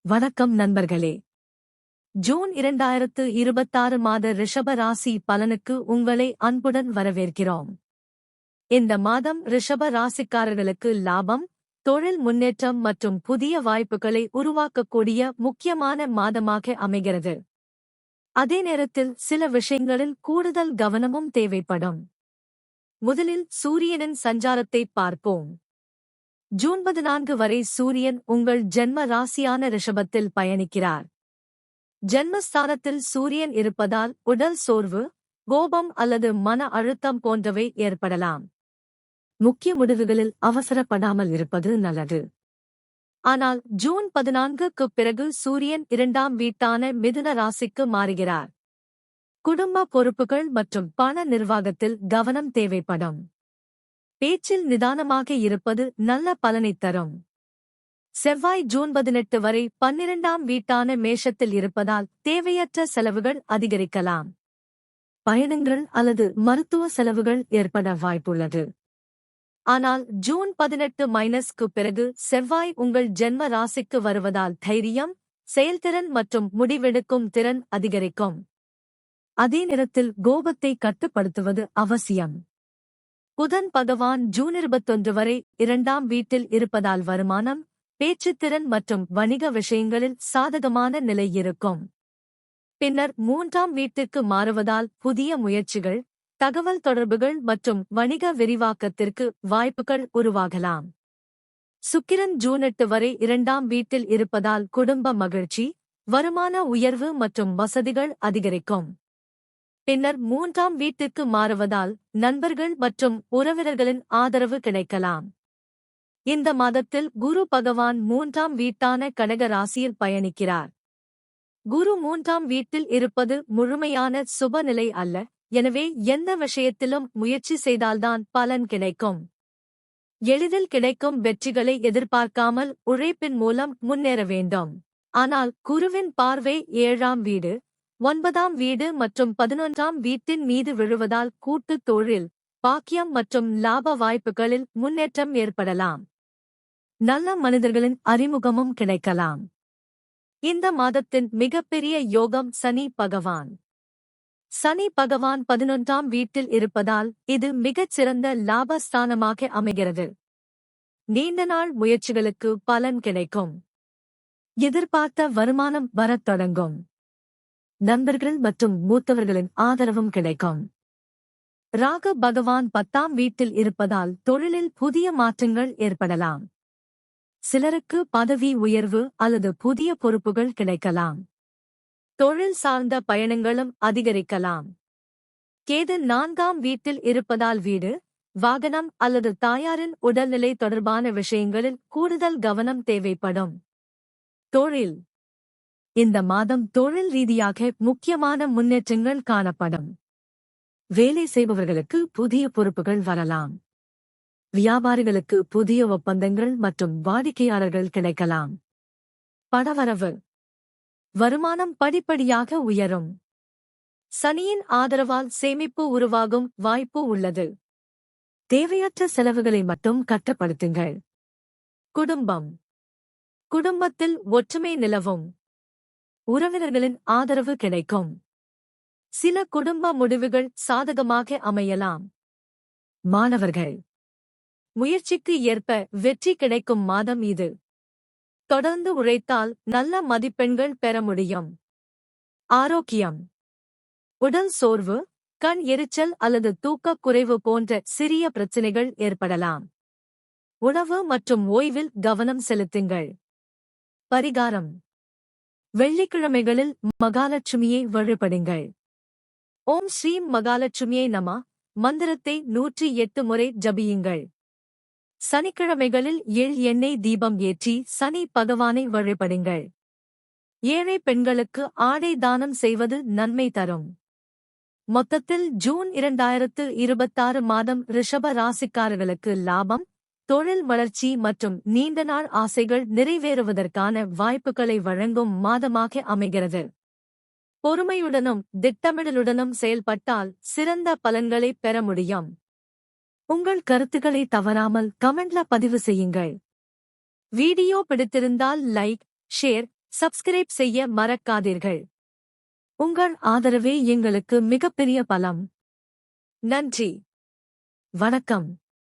வணக்கம் நண்பர்களே. ஜூன் 2026 மாத ரிஷப ராசி பலனுக்கு உங்களை அன்புடன் வரவேற்கிறோம். இந்த மாதம் ரிஷப ராசிக்காரர்களுக்கு லாபம், தொழில் முன்னேற்றம் மற்றும் புதிய வாய்ப்புகளை உருவாக்கக்கூடிய முக்கியமான மாதமாக அமைகிறது. அதே நேரத்தில் சில விஷயங்களில் கூடுதல் கவனமும் தேவைப்படும். முதலில் சூரியனின் சஞ்சாரத்தை பார்ப்போம். ஜூன் 14 வரை சூரியன் உங்கள் ஜென்ம ராசியான ரிஷபத்தில் பயணிக்கிறார். ஜென்மஸ்தானத்தில் சூரியன் இருப்பதால் உடல் சோர்வு, கோபம் அல்லது மன அழுத்தம் போன்றவை ஏற்படலாம். முக்கிய முடிவுகளில் அவசரப்படாமல் இருப்பது நல்லது. ஆனால் ஜூன் 14க்கு பிறகு சூரியன் 2ஆம் வீட்டான மிதுன ராசிக்கு மாறுகிறார். குடும்ப பொறுப்புகள் மற்றும் பண நிர்வாகத்தில் கவனம் தேவைப்படும். பேச்சில் நிதானமாக இருப்பது நல்ல பலனைத் தரும். செவ்வாய் ஜூன் 18 வரை 12ஆம் வீட்டான மேஷத்தில் இருப்பதால் தேவையற்ற செலவுகள் அதிகரிக்கலாம். பயணங்கள் அல்லது மருத்துவ செலவுகள் ஏற்பட வாய்ப்புள்ளது. ஆனால் ஜூன் 18-க்கு பிறகு செவ்வாய் உங்கள் ஜென்ம ராசிக்கு வருவதால் தைரியம், செயல்திறன் மற்றும் முடிவெடுக்கும் திறன் அதிகரிக்கும். அதே நேரத்தில் கோபத்தை கட்டுப்படுத்துவது அவசியம். புதன் பகவான் ஜூன் 21 வரை 2ஆம் வீட்டில் இருப்பதால் வருமானம், பேச்சுத்திறன் மற்றும் வணிக விஷயங்களில் சாதகமான நிலை இருக்கும். பின்னர் 3ஆம் வீட்டிற்கு மாறுவதால் புதிய முயற்சிகள், தகவல் தொடர்புகள் மற்றும் வணிக விரிவாக்கத்திற்கு வாய்ப்புகள் உருவாகலாம். சுக்கிரன் ஜூன் 8 வரை 2ஆம் வீட்டில் இருப்பதால் குடும்ப மகிழ்ச்சி, வருமான உயர்வு மற்றும் வசதிகள் அதிகரிக்கும். பின்னர் 3ஆம் வீட்டிற்கு மாறுவதால் நண்பர்கள் மற்றும் உறவினர்களின் ஆதரவு கிடைக்கலாம். இந்த மாதத்தில் குரு பகவான் 3ஆம் வீட்டான கடக ராசியில் பயணிக்கிறார். குரு 3ஆம் வீட்டில் இருப்பது முழுமையான சுபநிலை அல்ல, எனவே எந்த விஷயத்திலும் முயற்சி செய்தால்தான் பலன் கிடைக்கும். எளிதில் கிடைக்கும் வெற்றிகளை எதிர்பார்க்காமல் உழைப்பின் மூலம் முன்னேற வேண்டும். ஆனால் குருவின் பார்வை 7ஆம் வீடு, 9ஆம் வீடு மற்றும் 11ஆம் வீட்டின் மீது விழுவதால் கூட்டுத் தொழில், பாக்கியம் மற்றும் லாப வாய்ப்புகளில் முன்னேற்றம் ஏற்படலாம். நல்ல மனிதர்களின் அறிமுகமும் கிடைக்கலாம். இந்த மாதத்தின் மிகப்பெரிய யோகம் சனி பகவான். சனி பகவான் 11ஆம் வீட்டில் இருப்பதால் இது மிகச் சிறந்த லாபஸ்தானமாக அமைகிறது. நீண்ட நாள் முயற்சிகளுக்கு பலன் கிடைக்கும். எதிர்பார்த்த வருமானம் வரத் தொடங்கும். நண்பர்கள் மற்றும் மூத்தவர்களின் ஆதரவும் கிடைக்கும். ராகு பகவான் 10ஆம் வீட்டில் இருப்பதால் தொழிலில் புதிய மாற்றங்கள் ஏற்படலாம். சிலருக்கு பதவி உயர்வு அல்லது புதிய பொறுப்புகள் கிடைக்கலாம். தொழில் சார்ந்த பயணங்களும் அதிகரிக்கலாம். கேது 4ஆம் வீட்டில் இருப்பதால் வீடு, வாகனம் அல்லது தாயாரின் உடல்நிலை தொடர்பான விஷயங்களில் கூடுதல் கவனம் தேவைப்படும். தொழில். இந்த மாதம் தொழில் ரீதியாக முக்கியமான முன்னேற்றங்கள் காணப்படும். வேலை செய்பவர்களுக்கு புதிய பொறுப்புகள் வரலாம். வியாபாரிகளுக்கு புதிய ஒப்பந்தங்கள் மற்றும் வாடிக்கையாளர்கள் கிடைக்கலாம். பணவரவு. வருமானம் படிப்படியாக உயரும். சனியின் ஆதரவால் சேமிப்பு உருவாகும் வாய்ப்பு உள்ளது. தேவையற்ற செலவுகளை மட்டும் கட்டுப்படுத்துங்கள். குடும்பம். குடும்பத்தில் ஒற்றுமை நிலவும். உறவினர்களின் ஆதரவு கிடைக்கும். சில குடும்ப முடிவுகள் சாதகமாக அமையலாம். மாணவர்கள். முயற்சிக்கு ஏற்ப வெற்றி கிடைக்கும் மாதம் இது. தொடர்ந்து உழைத்தால் நல்ல மதிப்பெண்கள் பெற முடியும். ஆரோக்கியம். உடல் சோர்வு, கண் எரிச்சல் அல்லது தூக்கக் குறைவு போன்ற சிறிய பிரச்சினைகள் ஏற்படலாம். உணவு மற்றும் ஓய்வில் கவனம் செலுத்துங்கள். பரிகாரம். வெள்ளிக்கிழமைகளில் மகாலட்சுமியை வழிபடுங்கள். ஓம் ஸ்ரீம் மகாலட்சுமியை நம மந்திரத்தை 108 முறை ஜபியுங்கள். சனிக்கிழமைகளில் எண்ணெய் தீபம் ஏற்றி சனி பகவானை வழிபடுங்கள். ஏழை பெண்களுக்கு ஆடை தானம் செய்வது நன்மை தரும். மொத்தத்தில் ஜூன் 2026 மாதம் ரிஷப ராசிக்காரர்களுக்கு லாபம், தொழில் வளர்ச்சி மற்றும் நீண்ட நாள் ஆசைகள் நிறைவேறுவதற்கான வாய்ப்புகளை வழங்கும் மாதமாக அமைகிறது. பொறுமையுடனும் திட்டமிடலுடனும் செயல்பட்டால் சிறந்த பலன்களை பெற முடியும். உங்கள் கருத்துக்களை தவறாமல் கமெண்ட்ல பதிவு செய்யுங்கள். வீடியோ பிடித்திருந்தால் லைக், ஷேர், சப்ஸ்கிரைப் செய்ய மறக்காதீர்கள். உங்கள் ஆதரவே எங்களுக்கு மிகப்பெரிய பலம். நன்றி. வணக்கம்.